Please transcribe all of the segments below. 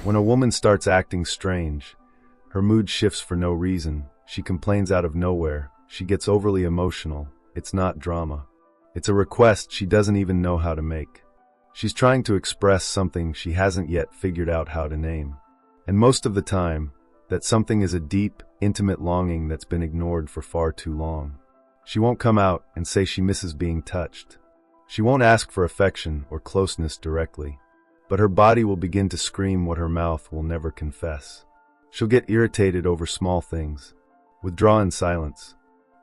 When a woman starts acting strange, her mood shifts for no reason, she complains out of nowhere, she gets overly emotional, it's not drama. It's a request she doesn't even know how to make. She's trying to express something she hasn't yet figured out how to name. And most of the time, that something is a deep, intimate longing that's been ignored for far too long. She won't come out and say she misses being touched. She won't ask for affection or closeness directly. But her body will begin to scream what her mouth will never confess. She'll get irritated over small things, withdraw in silence,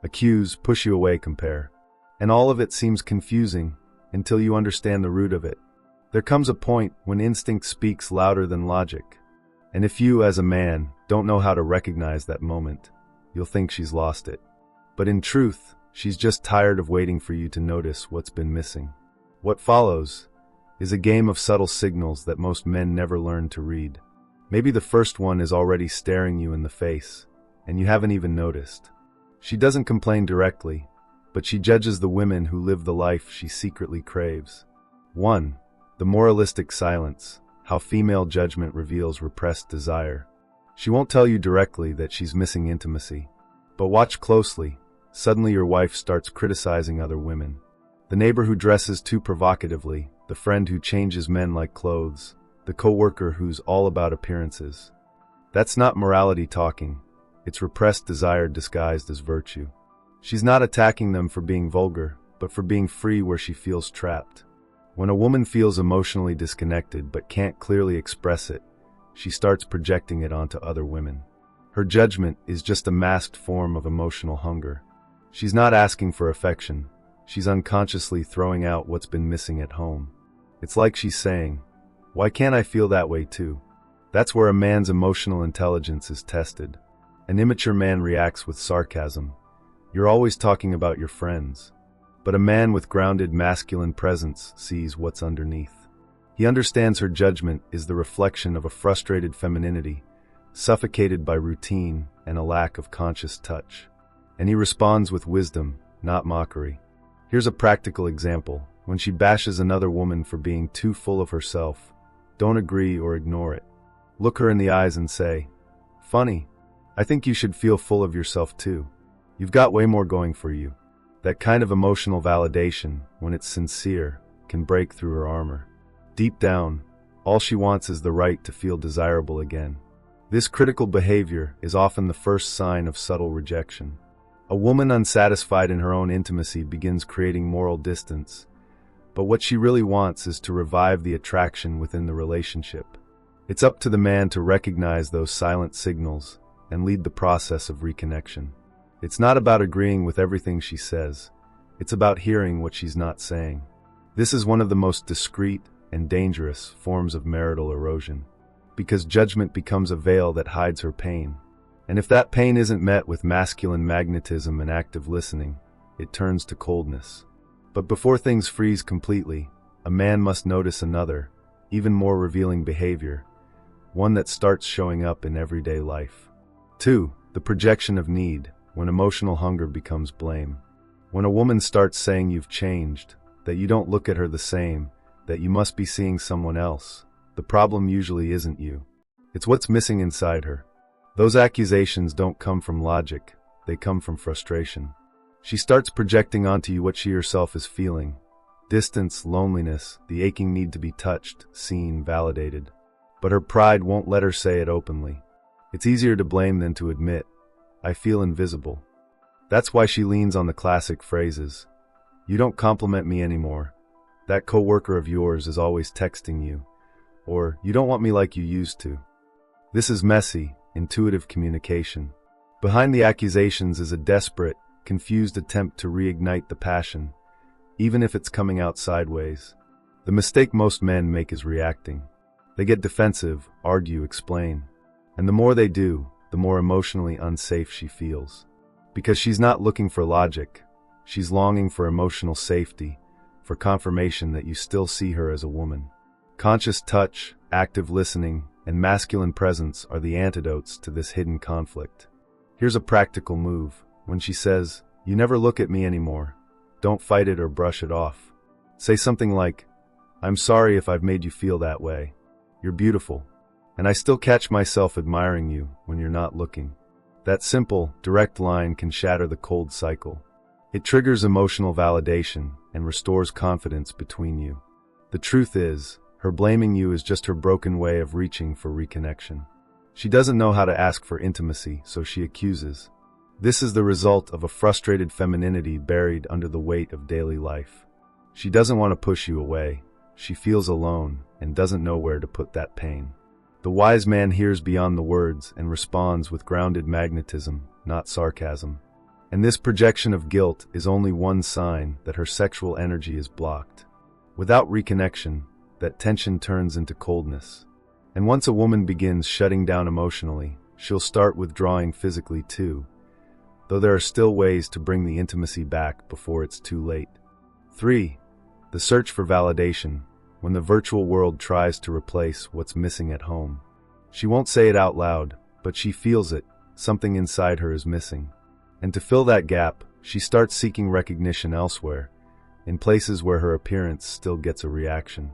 accuse, push you away, compare. And all of it seems confusing until you understand the root of it. There comes a point when instinct speaks louder than logic. And if you, as a man, don't know how to recognize that moment, you'll think she's lost it. But in truth, she's just tired of waiting for you to notice what's been missing. What follows is a game of subtle signals that most men never learn to read. Maybe the first one is already staring you in the face, and you haven't even noticed. She doesn't complain directly, but she judges the women who live the life she secretly craves. 1. The moralistic silence, how female judgment reveals repressed desire. She won't tell you directly that she's missing intimacy. But watch closely, suddenly your wife starts criticizing other women. The neighbor who dresses too provocatively, the friend who changes men like clothes, the coworker who's all about appearances. That's not morality talking, it's repressed desire disguised as virtue. She's not attacking them for being vulgar, but for being free where she feels trapped. When a woman feels emotionally disconnected but can't clearly express it, she starts projecting it onto other women. Her judgment is just a masked form of emotional hunger. She's not asking for affection, she's unconsciously throwing out what's been missing at home. It's like she's saying, "Why can't I feel that way too?" That's where a man's emotional intelligence is tested. An immature man reacts with sarcasm. You're always talking about your friends. But a man with grounded masculine presence sees what's underneath. He understands her judgment is the reflection of a frustrated femininity, suffocated by routine and a lack of conscious touch. And he responds with wisdom, not mockery. Here's a practical example. When she bashes another woman for being too full of herself, don't agree or ignore it. Look her in the eyes and say, "Funny, I think you should feel full of yourself too. You've got way more going for you." That kind of emotional validation, when it's sincere, can break through her armor. Deep down, all she wants is the right to feel desirable again. This critical behavior is often the first sign of subtle rejection. A woman unsatisfied in her own intimacy begins creating moral distance, but what she really wants is to revive the attraction within the relationship. It's up to the man to recognize those silent signals and lead the process of reconnection. It's not about agreeing with everything she says. It's about hearing what she's not saying. This is one of the most discreet and dangerous forms of marital erosion, because judgment becomes a veil that hides her pain. And if that pain isn't met with masculine magnetism and active listening, it turns to coldness. But before things freeze completely, a man must notice another, even more revealing behavior, one that starts showing up in everyday life. 2. The projection of need, when emotional hunger becomes blame. When a woman starts saying you've changed, that you don't look at her the same, that you must be seeing someone else, the problem usually isn't you. It's what's missing inside her. Those accusations don't come from logic, they come from frustration. She starts projecting onto you what she herself is feeling. Distance, loneliness, the aching need to be touched, seen, validated. But her pride won't let her say it openly. It's easier to blame than to admit, "I feel invisible." That's why she leans on the classic phrases. "You don't compliment me anymore." "That coworker of yours is always texting you." Or, "You don't want me like you used to." This is messy, intuitive communication. Behind the accusations is a desperate, confused attempt to reignite the passion, even if it's coming out sideways. The mistake most men make is reacting. They get defensive, argue, explain. And the more they do, the more emotionally unsafe she feels. Because she's not looking for logic, she's longing for emotional safety, for confirmation that you still see her as a woman. Conscious touch, active listening, and masculine presence are the antidotes to this hidden conflict. Here's a practical move. When she says, "You never look at me anymore," don't fight it or brush it off. Say something like, "I'm sorry if I've made you feel that way. You're beautiful." and I still catch myself admiring you when you're not looking. That simple, direct line can shatter the cold cycle. It triggers emotional validation and restores confidence between you. The truth is, her blaming you is just her broken way of reaching for reconnection. She doesn't know how to ask for intimacy, so she accuses. This is the result of a frustrated femininity buried under the weight of daily life. She doesn't want to push you away. She feels alone and doesn't know where to put that pain. The wise man hears beyond the words and responds with grounded magnetism, not sarcasm. And this projection of guilt is only one sign that her sexual energy is blocked. Without reconnection, that tension turns into coldness. And once a woman begins shutting down emotionally, she'll start withdrawing physically too, though there are still ways to bring the intimacy back before it's too late. 3. The search for validation, when the virtual world tries to replace what's missing at home. She won't say it out loud, but she feels it. Something inside her is missing. And to fill that gap, she starts seeking recognition elsewhere, in places where her appearance still gets a reaction.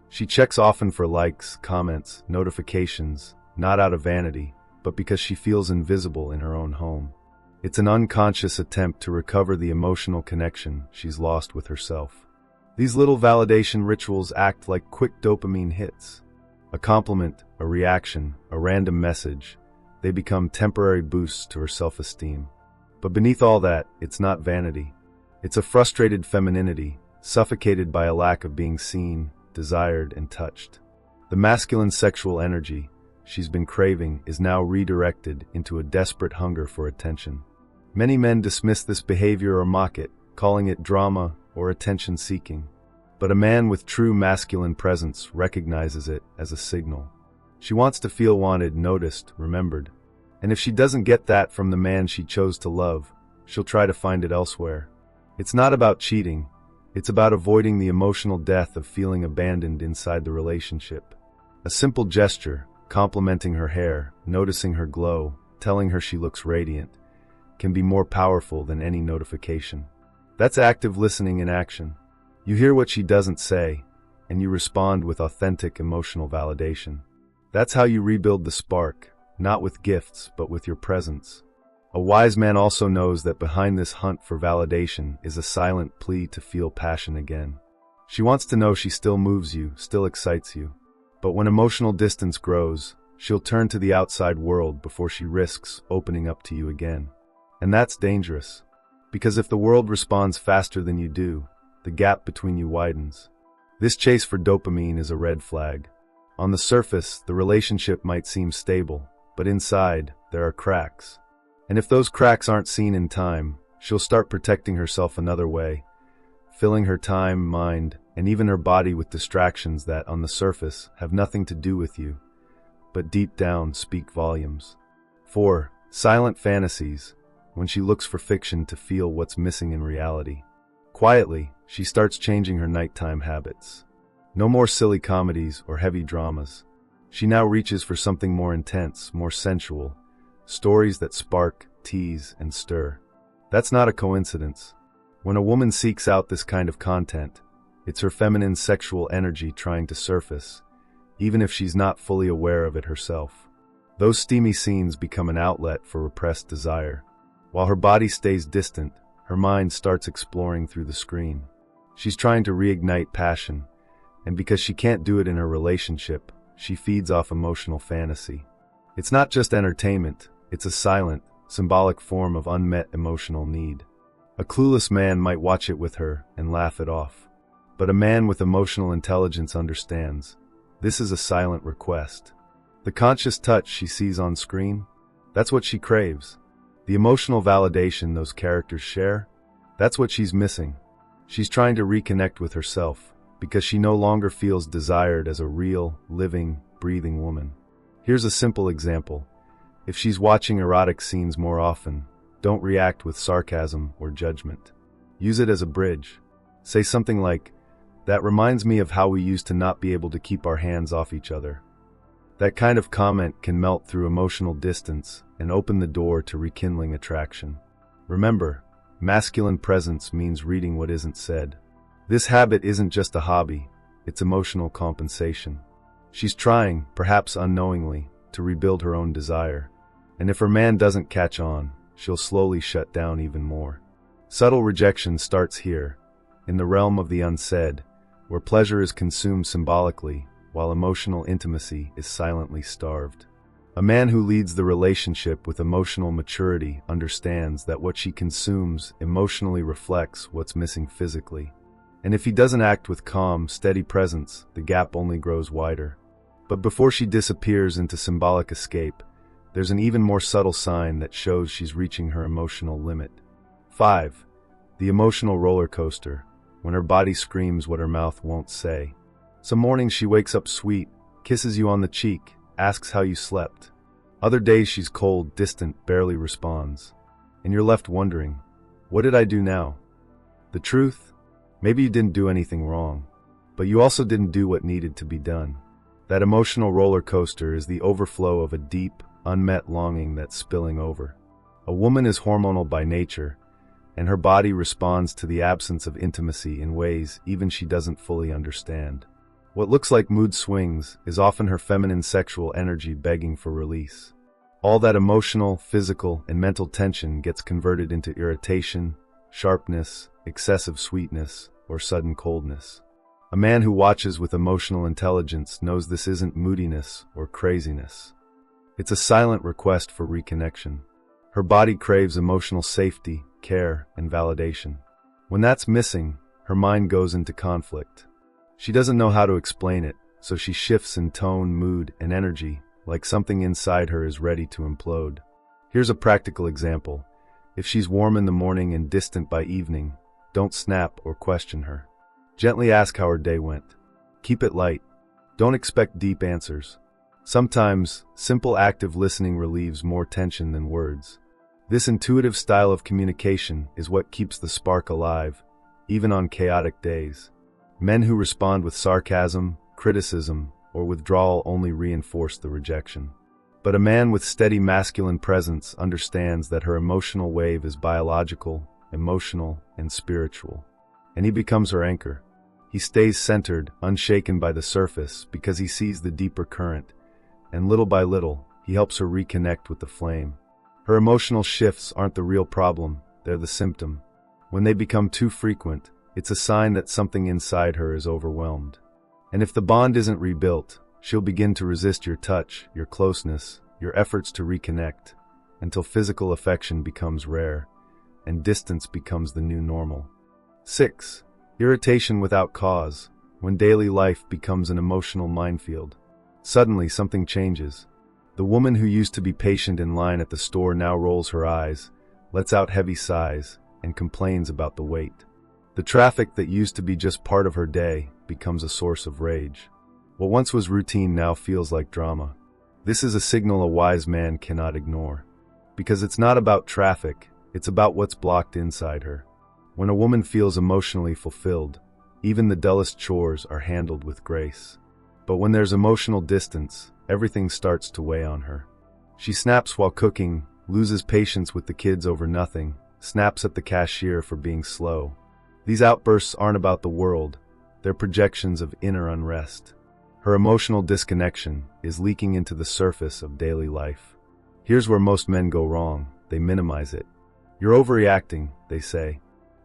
She checks often for likes, comments, notifications, not out of vanity, but because she feels invisible in her own home. It's an unconscious attempt to recover the emotional connection she's lost with herself. These little validation rituals act like quick dopamine hits. A compliment, a reaction, a random message, they become temporary boosts to her self-esteem. But beneath all that, it's not vanity. It's a frustrated femininity, suffocated by a lack of being seen, desired, and touched. The masculine sexual energy she's been craving is now redirected into a desperate hunger for attention. Many men dismiss this behavior or mock it, calling it drama or attention-seeking. But a man with true masculine presence recognizes it as a signal. She wants to feel wanted, noticed, remembered. And if she doesn't get that from the man she chose to love, she'll try to find it elsewhere. It's not about cheating. It's about avoiding the emotional death of feeling abandoned inside the relationship. A simple gesture, complimenting her hair, noticing her glow, telling her she looks radiant, can be more powerful than any notification. That's active listening in action. You hear what she doesn't say, and you respond with authentic emotional validation. That's how you rebuild the spark, not with gifts, but with your presence. A wise man also knows that behind this hunt for validation is a silent plea to feel passion again. She wants to know she still moves you, still excites you. But when emotional distance grows, she'll turn to the outside world before she risks opening up to you again. And that's dangerous. Because if the world responds faster than you do, the gap between you widens. This chase for dopamine is a red flag. On the surface, the relationship might seem stable, but inside, there are cracks. And if those cracks aren't seen in time, she'll start protecting herself another way, filling her time, mind, and even her body with distractions that, on the surface, have nothing to do with you, but deep down speak volumes. 4. Silent fantasies, when she looks for fiction to feel what's missing in reality. Quietly, she starts changing her nighttime habits. No more silly comedies or heavy dramas. She now reaches for something more intense, more sensual, stories that spark, tease, and stir. That's not a coincidence. When a woman seeks out this kind of content, it's her feminine sexual energy trying to surface, even if she's not fully aware of it herself. Those steamy scenes become an outlet for repressed desire. While her body stays distant, her mind starts exploring through the screen. She's trying to reignite passion, and because she can't do it in her relationship, she feeds off emotional fantasy. It's not just entertainment, it's a silent, symbolic form of unmet emotional need. A clueless man might watch it with her and laugh it off. But a man with emotional intelligence understands. This is a silent request. The conscious touch she sees on screen, that's what she craves. The emotional validation those characters share, that's what she's missing. She's trying to reconnect with herself, because she no longer feels desired as a real, living, breathing woman. Here's a simple example. If she's watching erotic scenes more often, don't react with sarcasm or judgment. Use it as a bridge. Say something like, "That reminds me of how we used to not be able to keep our hands off each other." That kind of comment can melt through emotional distance and open the door to rekindling attraction. Remember, masculine presence means reading what isn't said. This habit isn't just a hobby, it's emotional compensation. She's trying, perhaps unknowingly, to rebuild her own desire. And if her man doesn't catch on, she'll slowly shut down even more. Subtle rejection starts here, in the realm of the unsaid, where pleasure is consumed symbolically, while emotional intimacy is silently starved. A man who leads the relationship with emotional maturity understands that what she consumes emotionally reflects what's missing physically. And if he doesn't act with calm, steady presence, the gap only grows wider. But before she disappears into symbolic escape, there's an even more subtle sign that shows she's reaching her emotional limit. 5. The emotional roller coaster, when her body screams what her mouth won't say. Some mornings she wakes up sweet, kisses you on the cheek, asks how you slept. Other days she's cold, distant, barely responds. And you're left wondering, what did I do now? The truth? Maybe you didn't do anything wrong, but you also didn't do what needed to be done. That emotional roller coaster is the overflow of a deep, unmet longing that's spilling over. A woman is hormonal by nature, and her body responds to the absence of intimacy in ways even she doesn't fully understand. What looks like mood swings is often her feminine sexual energy begging for release. All that emotional, physical, and mental tension gets converted into irritation, sharpness, excessive sweetness, or sudden coldness. A man who watches with emotional intelligence knows this isn't moodiness or craziness. It's a silent request for reconnection. Her body craves emotional safety, care, and validation. When that's missing, her mind goes into conflict. She doesn't know how to explain it, so she shifts in tone, mood, and energy, like something inside her is ready to implode. Here's a practical example. If she's warm in the morning and distant by evening, don't snap or question her. Gently ask how her day went. Keep it light. Don't expect deep answers. Sometimes, simple active listening relieves more tension than words. This intuitive style of communication is what keeps the spark alive, even on chaotic days. Men who respond with sarcasm, criticism, or withdrawal only reinforce the rejection. But a man with steady masculine presence understands that her emotional wave is biological, emotional, and spiritual. And he becomes her anchor. He stays centered, unshaken by the surface, because he sees the deeper current, and little by little, he helps her reconnect with the flame. Her emotional shifts aren't the real problem, they're the symptom. When they become too frequent, it's a sign that something inside her is overwhelmed. And if the bond isn't rebuilt, she'll begin to resist your touch, your closeness, your efforts to reconnect, until physical affection becomes rare, and distance becomes the new normal. 6. Irritation without cause, when daily life becomes an emotional minefield. Suddenly something changes. The woman who used to be patient in line at the store now rolls her eyes, lets out heavy sighs, and complains about the wait. The traffic that used to be just part of her day becomes a source of rage. What once was routine now feels like drama. This is a signal a wise man cannot ignore. Because it's not about traffic, it's about what's blocked inside her. When a woman feels emotionally fulfilled, even the dullest chores are handled with grace. But when there's emotional distance, everything starts to weigh on her. She snaps while cooking, loses patience with the kids over nothing, snaps at the cashier for being slow. These outbursts aren't about the world, they're projections of inner unrest. Her emotional disconnection is leaking into the surface of daily life. Here's where most men go wrong, they minimize it. You're overreacting, they say.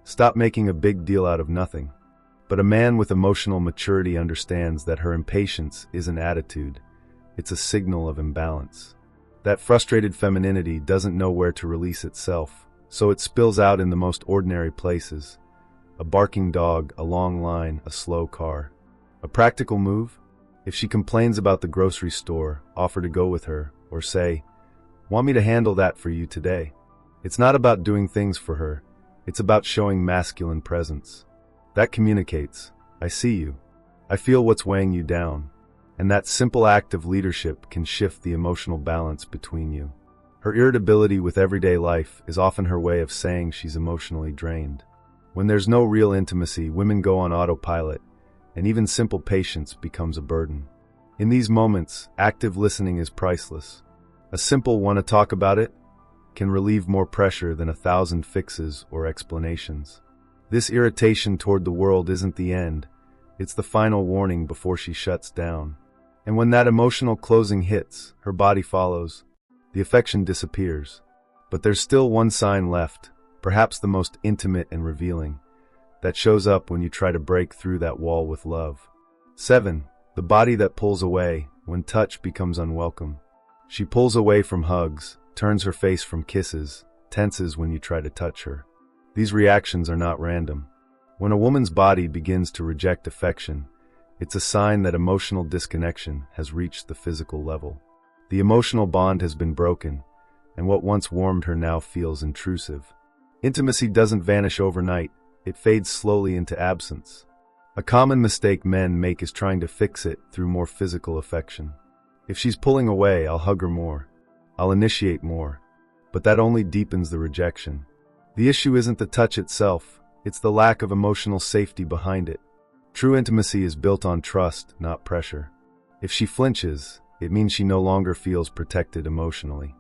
Stop making a big deal out of nothing. But a man with emotional maturity understands that her impatience is an attitude. It's a signal of imbalance. That frustrated femininity doesn't know where to release itself, so it spills out in the most ordinary places. A barking dog, a long line, a slow car. A practical move? If she complains about the grocery store, offer to go with her, or say, "Want me to handle that for you today?" It's not about doing things for her, it's about showing masculine presence. That communicates, I see you. I feel what's weighing you down. And that simple act of leadership can shift the emotional balance between you. Her irritability with everyday life is often her way of saying she's emotionally drained. When there's no real intimacy, women go on autopilot, and even simple patience becomes a burden. In these moments, active listening is priceless. A simple "wanna talk about it" can relieve more pressure than 1,000 fixes or explanations. This irritation toward the world isn't the end, it's the final warning before she shuts down. And when that emotional closing hits, her body follows. The affection disappears. But there's still one sign left, perhaps the most intimate and revealing, that shows up when you try to break through that wall with love. 7. The body that pulls away when touch becomes unwelcome. She pulls away from hugs, turns her face from kisses, tenses when you try to touch her. These reactions are not random. When a woman's body begins to reject affection, it's a sign that emotional disconnection has reached the physical level. The emotional bond has been broken, and what once warmed her now feels intrusive. Intimacy doesn't vanish overnight, it fades slowly into absence. A common mistake men make is trying to fix it through more physical affection. If she's pulling away, I'll hug her more. I'll initiate more. But that only deepens the rejection. The issue isn't the touch itself, it's the lack of emotional safety behind it. True intimacy is built on trust, not pressure. If she flinches, it means she no longer feels protected emotionally.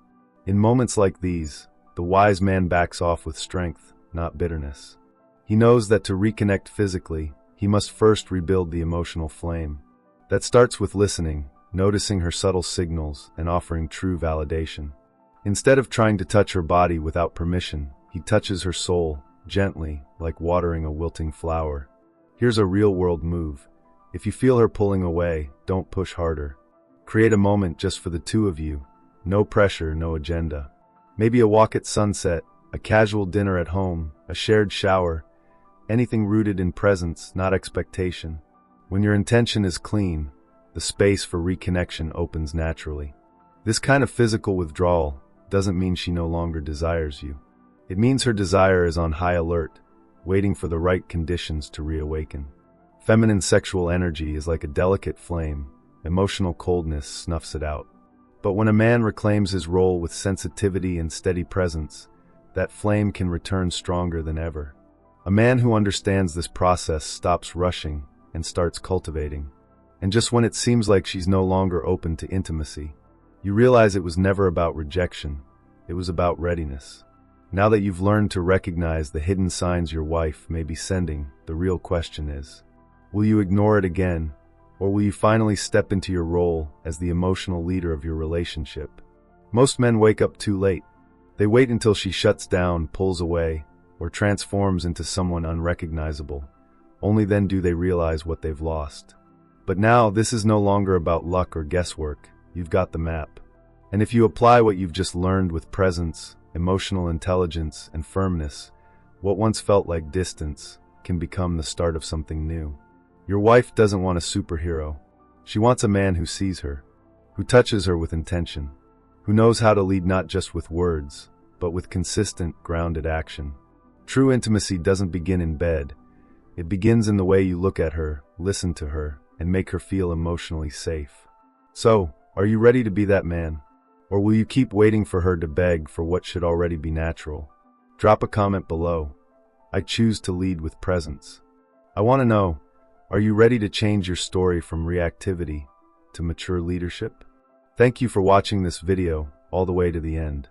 In moments like these, the wise man backs off with strength, not bitterness. He knows that to reconnect physically, he must first rebuild the emotional flame. That starts with listening, noticing her subtle signals, and offering true validation. Instead of trying to touch her body without permission, he touches her soul, gently, like watering a wilting flower. Here's a real-world move. If you feel her pulling away, don't push harder. Create a moment just for the two of you. No pressure, no agenda. Maybe a walk at sunset, a casual dinner at home, a shared shower. Anything rooted in presence, not expectation. When your intention is clean, the space for reconnection opens naturally. This kind of physical withdrawal doesn't mean she no longer desires you. It means her desire is on high alert, waiting for the right conditions to reawaken. Feminine sexual energy is like a delicate flame. Emotional coldness snuffs it out. But when a man reclaims his role with sensitivity and steady presence, that flame can return stronger than ever. A man who understands this process stops rushing and starts cultivating. And just when it seems like she's no longer open to intimacy, you realize it was never about rejection, it was about readiness. Now that you've learned to recognize the hidden signs your wife may be sending, the real question is, will you ignore it again, or will you finally step into your role as the emotional leader of your relationship? Most men wake up too late. They wait until she shuts down, pulls away, or transforms into someone unrecognizable. Only then do they realize what they've lost. But now, this is no longer about luck or guesswork. You've got the map. And if you apply what you've just learned with presence, emotional intelligence, and firmness, what once felt like distance can become the start of something new. Your wife doesn't want a superhero. She wants a man who sees her, who touches her with intention, who knows how to lead not just with words, but with consistent, grounded action. True intimacy doesn't begin in bed. It begins in the way you look at her, listen to her, and make her feel emotionally safe. So, are you ready to be that man? Or will you keep waiting for her to beg for what should already be natural? Drop a comment below. I choose to lead with presence. I want to know, are you ready to change your story from reactivity to mature leadership? Thank you for watching this video all the way to the end.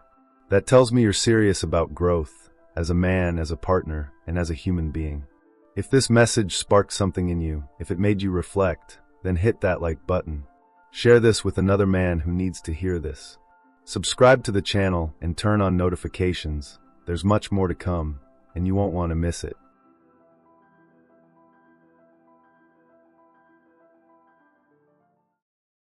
That tells me you're serious about growth, as a man, as a partner, and as a human being. If this message sparked something in you, if it made you reflect, then hit that like button. Share this with another man who needs to hear this. Subscribe to the channel and turn on notifications. There's much more to come, and you won't want to miss it.